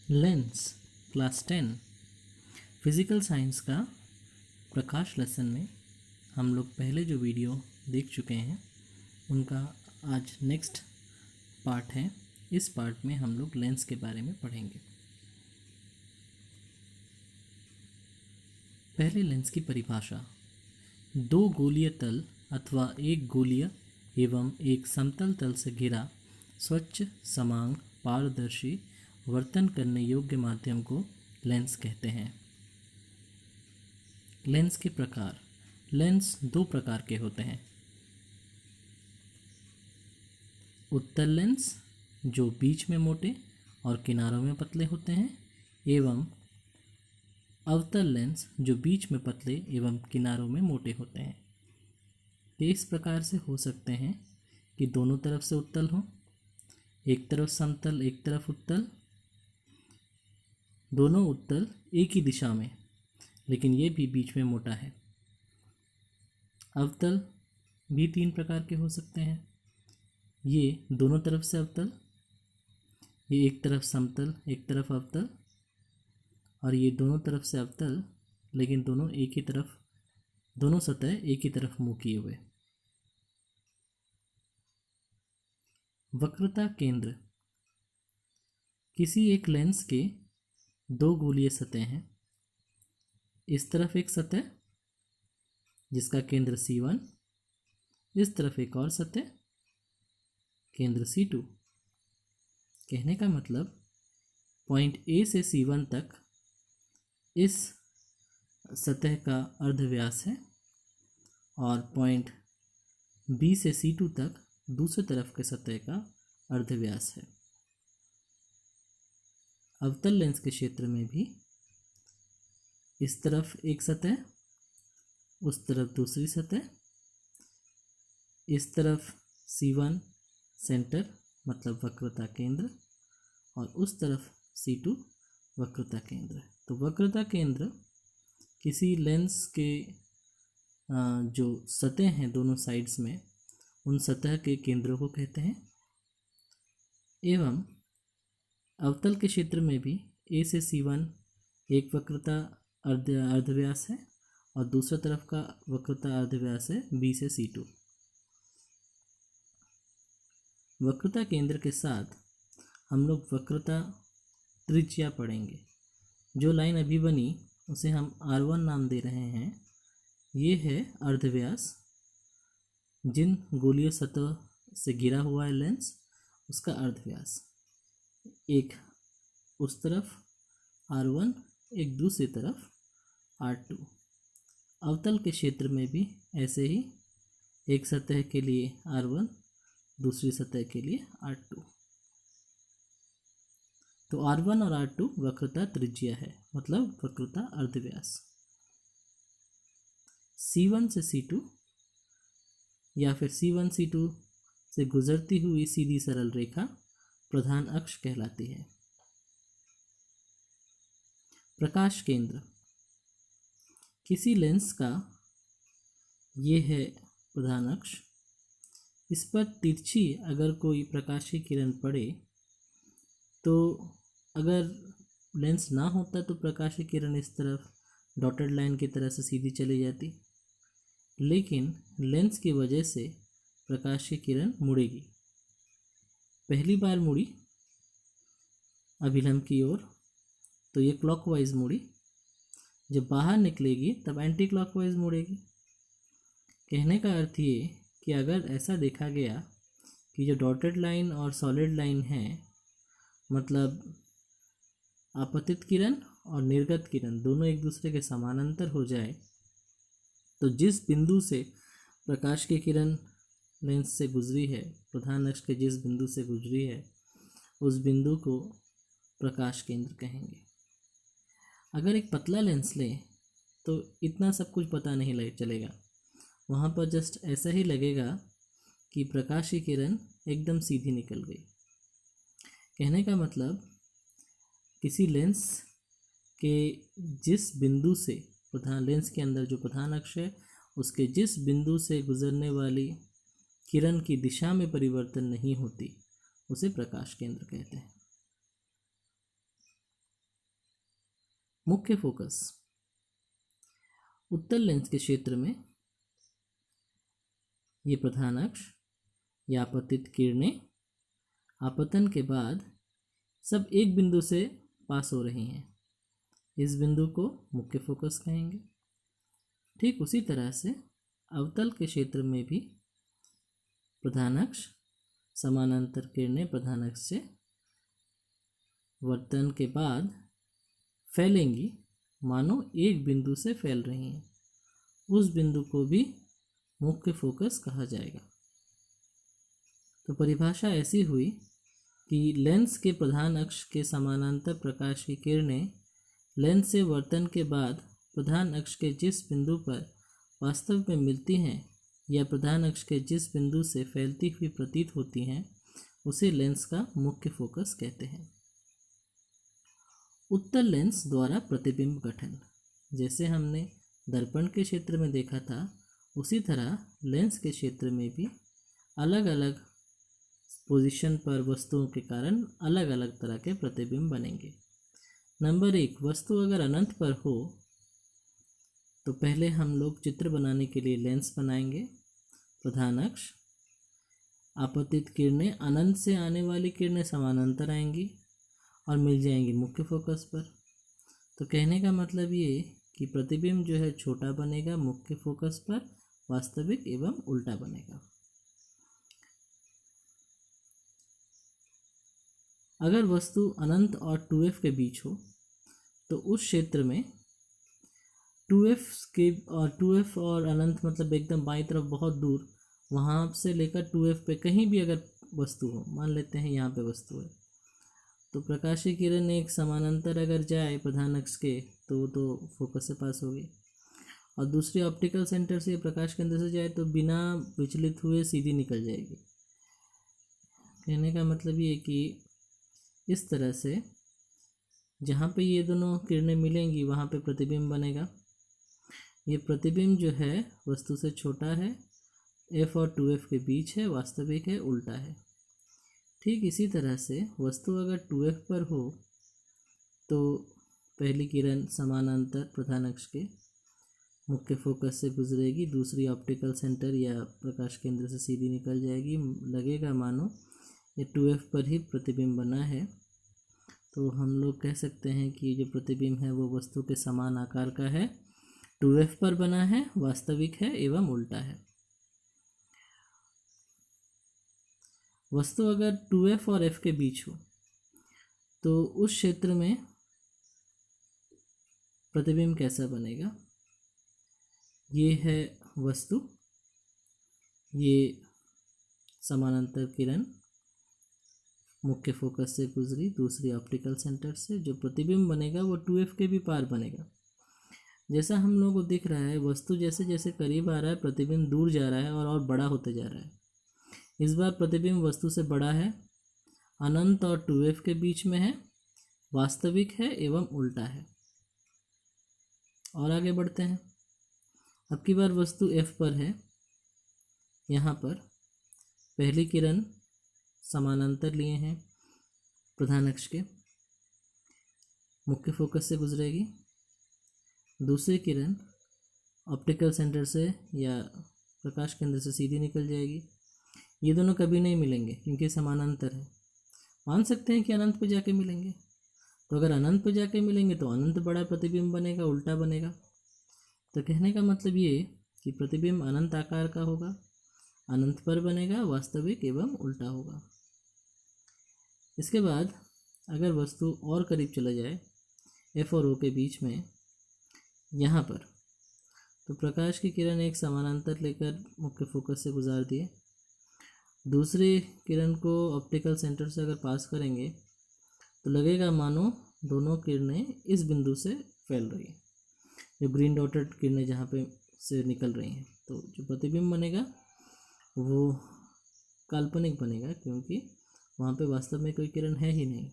Lens class 10 physical science का प्रकाश lesson में हम लोग पहले जो वीडियो देख चुके हैं उनका आज नेक्स्ट पार्ट है। इस पार्ट में हम लोग लेंस के बारे में पढ़ेंगे। पहले लेंस की परिभाषा। दो गोलीय तल अथवा एक गोलीय एवं एक समतल तल से घिरा स्वच्छ समांग पारदर्शी वर्तन करने योग्य माध्यम को लेंस कहते हैं। लेंस के प्रकार। लेंस दो प्रकार के होते हैं। उत्तल लेंस जो बीच में मोटे और किनारों में पतले होते हैं एवं अवतल लेंस जो बीच में पतले एवं किनारों में मोटे होते हैं। ये इस प्रकार से हो सकते हैं कि दोनों तरफ से उत्तल हो, एक तरफ समतल एक तरफ उत्तल, दोनों उत्तल एक ही दिशा में लेकिन ये भी बीच में मोटा है। अवतल भी तीन प्रकार के हो सकते हैं। ये दोनों तरफ से अवतल, ये एक तरफ समतल एक तरफ अवतल, और ये दोनों तरफ से अवतल लेकिन दोनों एक ही तरफ, दोनों सतह एक ही तरफ मुँह किए हुए। वक्रता केंद्र। किसी एक लेंस के दो गोलीय सतह हैं। इस तरफ एक सतह जिसका केंद्र C1, इस तरफ एक और सतह केंद्र C2। कहने का मतलब पॉइंट A से C1 तक इस सतह का अर्धव्यास है और पॉइंट B से C2 तक दूसरे तरफ के सतह का अर्धव्यास है। अवतल लेंस के क्षेत्र में भी इस तरफ एक सतह, उस तरफ दूसरी सतह, इस तरफ C1 सेंटर मतलब वक्रता केंद्र और उस तरफ C2 वक्रता केंद्र। तो वक्रता केंद्र किसी लेंस के जो सतह हैं दोनों साइड्स में उन सतह के केंद्रों को कहते हैं। एवं अवतल के क्षेत्र में भी A से C1 एक वक्रता अर्धव्यास है और दूसरा तरफ का वक्रता अर्धव्यास है B से C2। वक्रता केंद्र के साथ हम लोग वक्रता त्रिज्या पढ़ेंगे। जो लाइन अभी बनी उसे हम R1 नाम दे रहे हैं। ये है अर्धव्यास जिन गोलीय सतह से घिरा हुआ है लेंस, उसका अर्धव्यास। एक उस तरफ R1, एक दूसरी तरफ R2। अवतल के क्षेत्र में भी ऐसे ही, एक सतह के लिए R1, दूसरी सतह के लिए R2। तो R1 और R2 वक्रता त्रिज्या है, मतलब वक्रता अर्धव्यास। C1 से C2 या फिर C1 C2 से गुजरती हुई सीधी सरल रेखा प्रधान अक्ष कहलाती है। प्रकाश केंद्र। किसी लेंस का ये है प्रधान अक्ष। इस पर तिरछी अगर कोई प्रकाशीय किरण पड़े तो अगर लेंस ना होता तो प्रकाशीय किरण इस तरफ डॉटेड लाइन की तरह से सीधी चली जाती, लेकिन लेंस की वजह से प्रकाशीय किरण मुड़ेगी। पहली बार मुड़ी अभिलंब की ओर तो ये क्लॉकवाइज मुड़ी, जब बाहर निकलेगी तब एंटी क्लॉकवाइज मुड़ेगी। कहने का अर्थ ये कि अगर ऐसा देखा गया कि जो डॉटेड लाइन और सॉलिड लाइन है, मतलब आपतित किरण और निर्गत किरण दोनों एक दूसरे के समानांतर हो जाए, तो जिस बिंदु से प्रकाश की किरण लेंस से गुजरी है, प्रधान अक्ष के जिस बिंदु से गुजरी है, उस बिंदु को प्रकाश केंद्र कहेंगे। अगर एक पतला लेंस लें तो इतना सब कुछ पता नहीं चलेगा। वहाँ पर जस्ट ऐसा ही लगेगा कि प्रकाश की किरण एकदम सीधी निकल गई। कहने का मतलब किसी लेंस के जिस बिंदु से प्रधान लेंस के अंदर जो प्रधान अक्ष है उसके जिस बिंदु से गुजरने वाली किरण की दिशा में परिवर्तन नहीं होती उसे प्रकाश केंद्र कहते हैं। मुख्य फोकस। उत्तल लेंस के क्षेत्र में ये प्रधान अक्ष या आपतित किरणें आपतन के बाद सब एक बिंदु से पास हो रही हैं, इस बिंदु को मुख्य फोकस कहेंगे। ठीक उसी तरह से अवतल के क्षेत्र में भी प्रधान अक्ष समानांतर किरणें प्रधान अक्ष से वर्तन के बाद फैलेंगी, मानो एक बिंदु से फैल रही हैं, उस बिंदु को भी मुख्य फोकस कहा जाएगा। तो परिभाषा ऐसी हुई कि लेंस के प्रधान अक्ष के समानांतर प्रकाश की किरणें लेंस से वर्तन के बाद प्रधान अक्ष के जिस बिंदु पर वास्तव में मिलती हैं या प्रधान अक्ष के जिस बिंदु से फैलती हुई प्रतीत होती हैं, उसे लेंस का मुख्य फोकस कहते हैं। उत्तल लेंस द्वारा प्रतिबिंब गठन, जैसे हमने दर्पण के क्षेत्र में देखा था, उसी तरह लेंस के क्षेत्र में भी अलग अलग पोजीशन पर वस्तुओं के कारण अलग अलग तरह के प्रतिबिंब बनेंगे। नंबर 1, वस्तु अगर अनंत पर हो तो पहले हम लोग चित्र बनाने के लिए लेंस बनाएंगे। प्रधान अक्ष, आपतित किरणें, अनंत से आने वाली किरणें समानांतर आएंगी और मिल जाएंगी मुख्य फोकस पर। तो कहने का मतलब ये कि प्रतिबिंब जो है छोटा बनेगा मुख्य फोकस पर, वास्तविक एवं उल्टा बनेगा। अगर वस्तु अनंत और 2f के बीच हो तो उस क्षेत्र में 2f और अनंत मतलब एकदम बाईं तरफ बहुत दूर, वहाँ से लेकर 2f पे कहीं भी अगर वस्तु हो, मान लेते हैं यहाँ पे वस्तु है, तो प्रकाशीय किरण एक समानांतर अगर जाए प्रधान अक्ष के तो वो तो फोकस से पास होगी, और दूसरी ऑप्टिकल सेंटर से प्रकाश केंद्र से जाए तो बिना विचलित हुए सीधी निकल जाएगी। कहने का मतलब ये कि इस तरह से जहाँ पे ये दोनों किरणें मिलेंगी वहाँ पे प्रतिबिंब बनेगा। ये प्रतिबिंब जो है वस्तु से छोटा है, f और 2f के बीच है, वास्तविक है, उल्टा है। ठीक इसी तरह से वस्तु अगर 2f पर हो तो पहली किरण समानांतर प्रधान अक्ष के मुख्य फोकस से गुजरेगी, दूसरी ऑप्टिकल सेंटर या प्रकाश केंद्र से सीधी निकल जाएगी। लगेगा मानो ये 2f पर ही प्रतिबिंब बना है। तो हम लोग कह सकते हैं कि जो प्रतिबिंब है वो वस्तु के समान आकार का है, 2f पर बना है, वास्तविक है एवं उल्टा है। वस्तु अगर 2f और f के बीच हो तो उस क्षेत्र में प्रतिबिंब कैसा बनेगा? ये है वस्तु, ये समानांतर किरण मुख्य फोकस से गुजरी दूसरी ऑप्टिकल सेंटर से, जो प्रतिबिंब बनेगा वो 2f के भी पार बनेगा। जैसा हम लोगों को दिख रहा है, वस्तु जैसे जैसे करीब आ रहा है प्रतिबिंब दूर जा रहा है और बड़ा होते जा रहा है। इस बार प्रतिबिंब वस्तु से बड़ा है, अनंत और 2f के बीच में है, वास्तविक है एवं उल्टा है। और आगे बढ़ते हैं। अब की बार वस्तु f पर है, यहाँ पर पहली किरण समानांतर लिए हैं प्रधान अक्ष के, मुख्य फोकस से गुजरेगी, दूसरी किरण ऑप्टिकल सेंटर से या प्रकाश केंद्र से सीधी निकल जाएगी। ये दोनों कभी नहीं मिलेंगे क्योंकि समानांतर है। मान सकते हैं कि अनंत पे जाके मिलेंगे, तो अगर अनंत पे जाके मिलेंगे तो अनंत बड़ा प्रतिबिंब बनेगा, उल्टा बनेगा। तो कहने का मतलब ये कि प्रतिबिंब अनंत आकार का होगा, अनंत पर बनेगा, वास्तविक एवं उल्टा होगा। इसके बाद अगर वस्तु और करीब चला जाए f और o के बीच में यहाँ पर, तो प्रकाश की किरण एक समानांतर लेकर मुख्य फोकस से गुजार दिए, दूसरी किरण को ऑप्टिकल सेंटर से अगर पास करेंगे तो लगेगा मानो दोनों किरणें इस बिंदु से फैल रही हैं, जो ग्रीन डॉटेड किरणें जहाँ पे से निकल रही हैं। तो जो प्रतिबिंब बनेगा वो काल्पनिक बनेगा क्योंकि वहाँ पे वास्तव में कोई किरण है ही नहीं।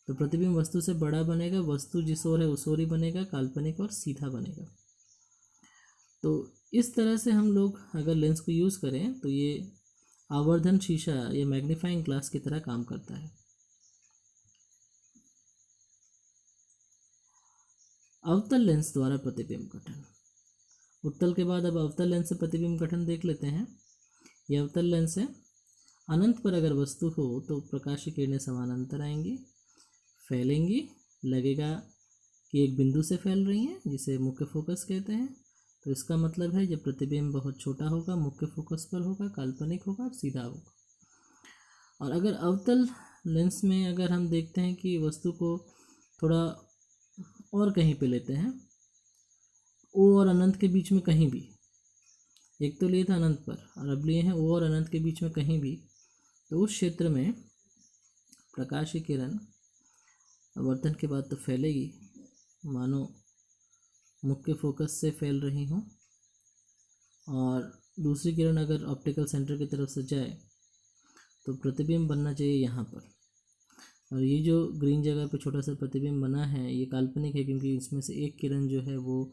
तो प्रतिबिंब वस्तु से बड़ा बनेगा, वस्तु जिस ओर है उस ओर ही बनेगा, काल्पनिक और सीधा बनेगा। तो इस तरह से हम लोग अगर लेंस को यूज़ करें तो ये आवर्धन शीशा या मैग्नीफाइंग ग्लास की तरह काम करता है। अवतल लेंस द्वारा प्रतिबिंब गठन। उत्तल के बाद अब अवतल लेंस से प्रतिबिंब गठन देख लेते हैं। यह अवतल लेंस है। अनंत पर अगर वस्तु हो तो प्रकाश की किरणें समानांतर आएंगी, फैलेंगी, लगेगा कि एक बिंदु से फैल रही हैं, जिसे मुख्य फोकस कहते हैं। तो इसका मतलब है जब प्रतिबिंब बहुत छोटा होगा, मुख्य फोकस पर होगा, काल्पनिक होगा और सीधा होगा। और अगर अवतल लेंस में अगर हम देखते हैं कि वस्तु को थोड़ा और कहीं पे लेते हैं, ओ और अनंत के बीच में कहीं भी, एक तो लिए था अनंत पर और अब लिए हैं ओ और अनंत के बीच में कहीं भी, तो उस क्षेत्र में प्रकाश की किरण आवर्तन के बाद तो फैलेगी, मानो मुख्य फोकस से फैल रही हो, और दूसरी किरण अगर ऑप्टिकल सेंटर की तरफ से जाए तो प्रतिबिंब बनना चाहिए यहाँ पर। और ये जो ग्रीन जगह पे छोटा सा प्रतिबिंब बना है ये काल्पनिक है, क्योंकि इसमें से एक किरण जो है वो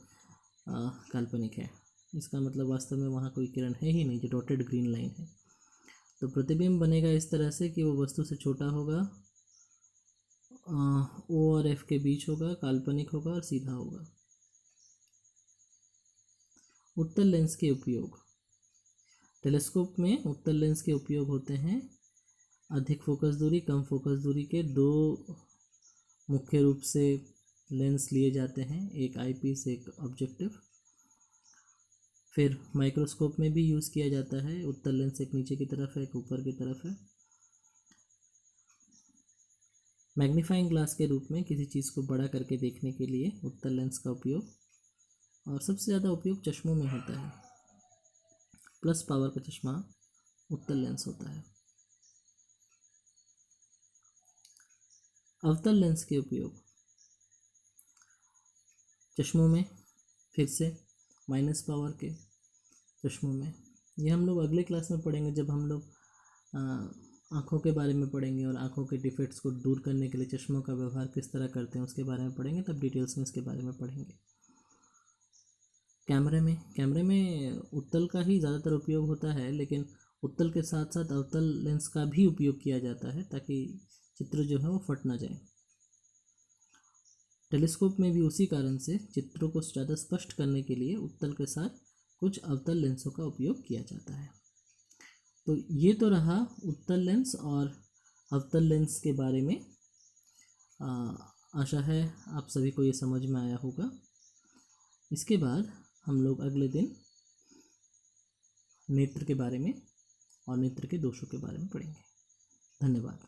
काल्पनिक है। इसका मतलब वास्तव में वहाँ कोई किरण है ही नहीं, जो डॉटेड ग्रीन लाइन है। तो प्रतिबिंब बनेगा इस तरह से कि वो वस्तु से छोटा होगा, ओ और एफ के बीच होगा, काल्पनिक होगा और सीधा होगा। उत्तल लेंस के उपयोग। टेलीस्कोप में उत्तल लेंस के उपयोग होते हैं अधिक फोकस दूरी, कम फोकस दूरी के दो मुख्य रूप से लेंस लिए जाते हैं, एक आईपीस, एक ऑब्जेक्टिव। फिर माइक्रोस्कोप में भी यूज़ किया जाता है। उत्तल लेंस एक नीचे की तरफ है, एक ऊपर की तरफ है। मैग्नीफाइंग ग्लास के रूप में किसी चीज़ को बड़ा करके देखने के लिए उत्तल लेंस का उपयोग, और सबसे ज़्यादा उपयोग चश्मों में होता है। प्लस पावर का चश्मा उत्तल लेंस होता है। अवतल लेंस के उपयोग चश्मों में, फिर से माइनस पावर के चश्मों में, ये हम लोग अगले क्लास में पढ़ेंगे जब हम लोग आँखों के बारे में पढ़ेंगे और आँखों के डिफेक्ट्स को दूर करने के लिए चश्मों का व्यवहार किस तरह करते हैं उसके बारे में पढ़ेंगे, तब डिटेल्स में इसके बारे में पढ़ेंगे। कैमरे में उत्तल का ही ज़्यादातर उपयोग होता है, लेकिन उत्तल के साथ साथ अवतल लेंस का भी उपयोग किया जाता है ताकि चित्र जो है वो फट ना जाए। टेलीस्कोप में भी उसी कारण से चित्रों को ज़्यादा स्पष्ट करने के लिए उत्तल के साथ कुछ अवतल लेंसों का उपयोग किया जाता है। तो ये तो रहा उत्तल लेंस और अवतल लेंस के बारे में। आशा है आप सभी को ये समझ में आया होगा। इसके बाद हम लोग अगले दिन नेत्र के बारे में और नेत्र के दोषों के बारे में पढ़ेंगे। धन्यवाद।